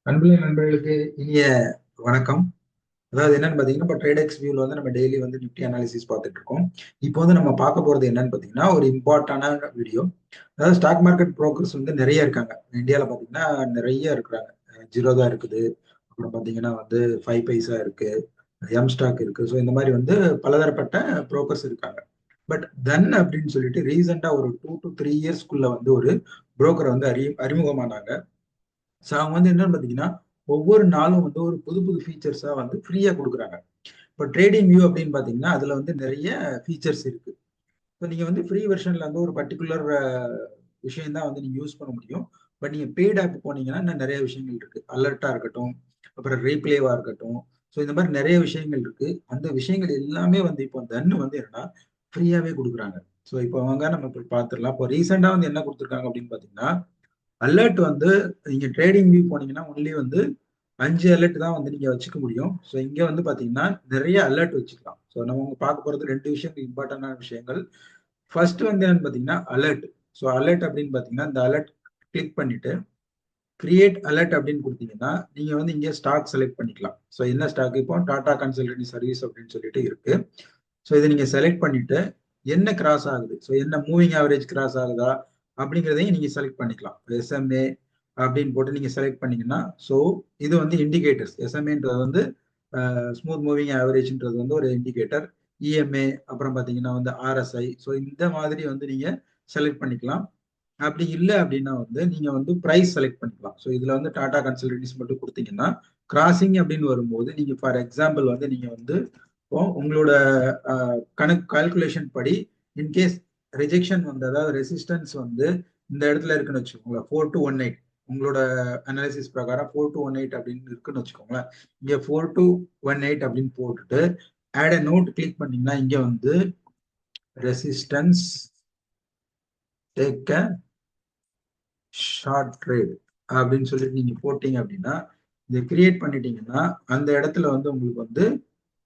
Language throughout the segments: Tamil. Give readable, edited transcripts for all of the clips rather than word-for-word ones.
அன்புள்ள நண்பர்களுக்கு இனிய வணக்கம். அதாவது என்னன்னு பாத்தீங்கன்னா, இப்போ ட்ரேடெக்ஸ் வியூல வந்து நம்ம டெய்லி வந்து நிஃப்டி அனாலிசிஸ் பார்த்துட்டு இருக்கோம். இப்போ வந்து நம்ம பார்க்க போறது என்னன்னு பாத்தீங்கன்னா, ஒரு இம்பார்ட்டன்டான வீடியோ. அதாவது ஸ்டாக் மார்க்கெட் புரோக்கர்ஸ் வந்து நிறைய இருக்காங்க. இந்தியாவில் பாத்தீங்கன்னா நிறைய இருக்கிறாங்க. ஜீரோதா இருக்குது, அப்புறம் பாத்தீங்கன்னா வந்து ஃபைவ் பைசா இருக்கு, எம் ஸ்டாக் இருக்கு. ஸோ இந்த மாதிரி வந்து பலதரப்பட்ட புரோக்கர்ஸ் இருக்காங்க. பட் தன் அப்படின்னு சொல்லிட்டு ரீசெண்டா ஒரு 2 to 3 இயர்ஸ்க்குள்ள வந்து ஒரு புரோக்கர் வந்து அறிமுகமானாங்க. ஸோ அவங்க வந்து என்னன்னு பார்த்தீங்கன்னா, ஒவ்வொரு நாளும் வந்து ஒரு புது புது ஃபீச்சர்ஸா வந்து ஃப்ரீயா கொடுக்குறாங்க. இப்போ ட்ரேடிங் வியூ அப்படின்னு பார்த்தீங்கன்னா, அதுல வந்து நிறைய ஃபீச்சர்ஸ் இருக்கு. இப்போ நீங்க வந்து ஃப்ரீ வெர்ஷன்ல வந்து ஒரு பர்டிகுலர் விஷயம் தான் வந்து நீங்க யூஸ் பண்ண முடியும். பட் நீங்க பெய்ட் ஆப் போனீங்கன்னா இன்னும் நிறைய விஷயங்கள் இருக்கு. அலர்ட்டா இருக்கட்டும், அப்புறம் ரீப்ளேவா இருக்கட்டும். ஸோ இந்த மாதிரி நிறைய விஷயங்கள் இருக்கு. அந்த விஷயங்கள் எல்லாமே வந்து இப்போ தன்னு வந்து என்னன்னா ஃப்ரீயாவே கொடுக்குறாங்க. ஸோ இப்போ வாங்க நம்ம இப்போ பார்த்துடலாம். இப்போ ரீசெண்டா வந்து என்ன கொடுத்துருக்காங்க அப்படின்னு பார்த்தீங்கன்னா, அலர்ட் வந்து நீங்க ட்ரேடிங் வியூ போனீங்கன்னா ஒன்லி வந்து 5 அலர்ட் தான் வந்து நீங்க வச்சுக்க முடியும். ஸோ இங்க வந்து பாத்தீங்கன்னா நிறைய அலர்ட் வச்சுக்கலாம். ஸோ நம்ம பார்க்க போறது ரெண்டு விஷயங்கள், இம்பார்ட்டன்டான விஷயங்கள். ஃபர்ஸ்ட் வந்து என்னன்னு பாத்தீங்கன்னா அலர்ட். ஸோ அலர்ட் அப்படின்னு பாத்தீங்கன்னா இந்த அலர்ட் கிளிக் பண்ணிட்டு கிரியேட் அலர்ட் அப்படின்னு கொடுத்தீங்கன்னா நீங்க வந்து இங்கே ஸ்டாக் செலக்ட் பண்ணிக்கலாம். ஸோ என்ன ஸ்டாக்? இப்போ டாடா கன்சல்டன்சி சர்வீஸ் அப்படின்னு சொல்லிட்டு இருக்கு. ஸோ இதை நீங்க செலக்ட் பண்ணிட்டு என்ன கிராஸ் ஆகுது, ஸோ என்ன மூவிங் ஆவரேஜ் கிராஸ் ஆகுதா அப்படிங்கிறதையும் நீங்க செலக்ட் பண்ணிக்கலாம். எஸ்எம்ஏ அப்படின்னு போட்டு நீங்க செலக்ட் பண்ணீங்கன்னா, ஸோ இது வந்து இண்டிகேட்டர்ஸ். எஸ்எம்ஏன்றது வந்து ஸ்மூத் மூவிங் ஆவரேஜ்ன்றது வந்து ஒரு இண்டிகேட்டர். இஎம்ஏ அப்புறம் பார்த்தீங்கன்னா வந்து ஆர்எஸ்ஐ. ஸோ இந்த மாதிரி வந்து நீங்க செலக்ட் பண்ணிக்கலாம். அப்படி இல்லை அப்படின்னா வந்து நீங்க வந்து ப்ரைஸ் செலக்ட் பண்ணிக்கலாம். ஸோ இதுல வந்து டாடா கன்சல்டன்சிஸ் மட்டும் கொடுத்தீங்கன்னா கிராசிங் அப்படின்னு வரும்போது நீங்க ஃபார் எக்ஸாம்பிள் வந்து நீங்க வந்து இப்போ உங்களோட கணக்கு கால்குலேஷன் படி இன்கேஸ் ரிஜெக்ஷன் வந்து, அதாவது ரெசிஸ்டன்ஸ் வந்து இந்த இடத்துல இருக்குன்னு வச்சுக்கோங்களேன், 4 to 18. உங்களோட அனாலிசிஸ் பிரகாரம் 4 to 18 அப்படின்னு இருக்குன்னு வச்சுக்கோங்களேன். இங்க 4 to 18 அப்படின்னு போட்டுட்டு ஆட் அ நோட் கிளிக் பண்ணீங்கன்னா இங்க வந்து ரெசிஸ்டன்ஸ் டேக் ஷார்ட் ட்ரேட் அப்படின்னு சொல்லிட்டு நீங்க போட்டீங்க அப்படின்னா இதை கிரியேட் பண்ணிட்டீங்கன்னா அந்த இடத்துல வந்து உங்களுக்கு வந்து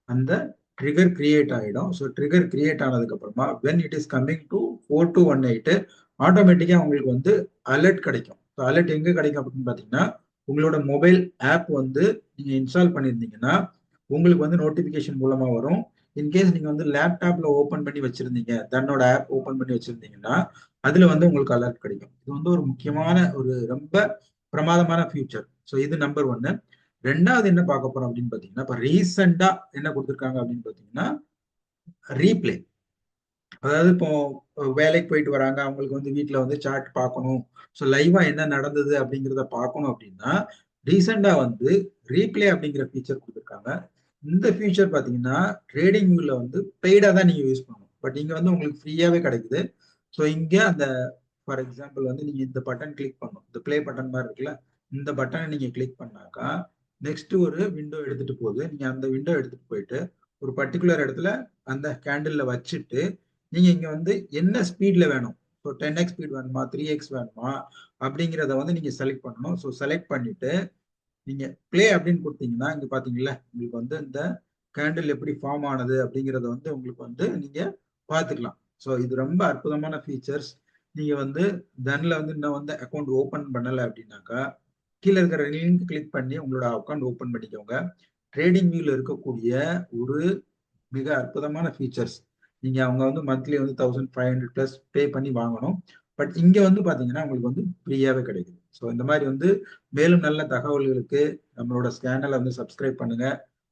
அந்த ட்ரிகர் கிரியேட் ஆகிடும். ஸோ ட்ரிகர் கிரியேட் ஆனதுக்கு அப்புறமா when it is coming to 4 to 18 ஆட்டோமேட்டிக்காக உங்களுக்கு வந்து அலர்ட் கிடைக்கும். ஸோ அலர்ட் எங்கே கிடைக்கும் அப்படின்னு பார்த்தீங்கன்னா உங்களோட மொபைல் ஆப் வந்து நீங்கள் இன்ஸ்டால் பண்ணியிருந்தீங்கன்னா உங்களுக்கு வந்து நோட்டிஃபிகேஷன் மூலமாக வரும். இன்கேஸ் நீங்கள் வந்து லேப்டாப்ல ஓப்பன் பண்ணி வச்சிருந்தீங்க, தன்னோட ஆப் ஓப்பன் பண்ணி வச்சிருந்தீங்கன்னா அதுல வந்து உங்களுக்கு அலர்ட் கிடைக்கும். இது வந்து ஒரு முக்கியமான ஒரு ரொம்ப பிரமாதமான ஃபியூச்சர். ஸோ இது நம்பர் ஒன்னு. ரெண்டாவது என்ன பார்க்க போறோம் அப்படின்னு பாத்தீங்கன்னா, இப்ப ரீசெண்டா என்ன கொடுத்துருக்காங்க அப்படின்னு பாத்தீங்கன்னா ரீப்ளே. அதாவது இப்போ வேலைக்கு போயிட்டு வராங்க, அவங்களுக்கு வந்து வீட்டுல வந்து சார்ட் பார்க்கணும், ஸோ லைவா என்ன நடந்தது அப்படிங்கிறத பார்க்கணும் அப்படின்னா ரீசெண்டா வந்து ரீப்ளே அப்படிங்கிற ஃபீச்சர் கொடுத்துருக்காங்க. இந்த ஃபீச்சர் பாத்தீங்கன்னா ட்ரேடிங் வியூல வந்து பெய்டா தான் நீங்க யூஸ் பண்ணணும். பட் இங்க வந்து உங்களுக்கு ஃப்ரீயாவே கிடைக்குது. ஸோ இங்க அந்த ஃபார் எக்ஸாம்பிள் வந்து நீங்க இந்த பட்டன் கிளிக் பண்ணணும், இந்த ப்ளே பட்டன் மாதிரி இருக்குல்ல, இந்த பட்டனை நீங்க கிளிக் பண்ணாக்கா நெக்ஸ்ட் ஒரு விண்டோ எடுத்துட்டு போகுது. நீங்க அந்த விண்டோ எடுத்துட்டு போயிட்டு ஒரு பர்டிகுலர் இடத்துல அந்த கேண்டில்ல வச்சுட்டு நீங்க இங்க வந்து என்ன ஸ்பீட்ல வேணும், ஸோ 10x ஸ்பீட் வேணுமா, 3x வேணுமா அப்படிங்கிறத வந்து நீங்க செலக்ட் பண்ணணும். ஸோ செலக்ட் பண்ணிட்டு நீங்க பிளே அப்படின்னு கொடுத்தீங்கன்னா இங்க பாத்தீங்களா உங்களுக்கு வந்து இந்த கேண்டில் எப்படி ஃபார்ம் ஆனது அப்படிங்கறத வந்து உங்களுக்கு வந்து நீங்க பாத்துக்கலாம். ஸோ இது ரொம்ப அற்புதமான ஃபீச்சர்ஸ். நீங்க வந்து தன்ல வந்து இன்னும் வந்து அக்கௌண்ட் ஓபன் பண்ணல அப்படின்னாக்கா கீழே இருக்கிற லிங்க் கிளிக் பண்ணி உங்களோட அக்கௌண்ட் ஓபன் பண்ணிக்கோங்க. ட்ரேடிங் வியூல இருக்கக்கூடிய ஒரு மிக அற்புதமான ஃபீச்சர்ஸ். நீங்க அவங்க வந்து மந்த்லி வந்து 1500 பிளஸ் பே பண்ணி வாங்கணும். பட் இங்க வந்து பாத்தீங்கன்னா உங்களுக்கு வந்து ஃப்ரீயாவே கிடைக்குது. ஸோ இந்த மாதிரி வந்து மேலும் நல்ல தகவல்களுக்கு நம்மளோட சேனலை வந்து சப்ஸ்கிரைப் பண்ணுங்க,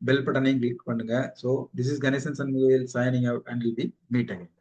பெல் பட்டனையும் கிளிக் பண்ணுங்க. So this is Ganesan Shanmugavel signing out and will be meet again.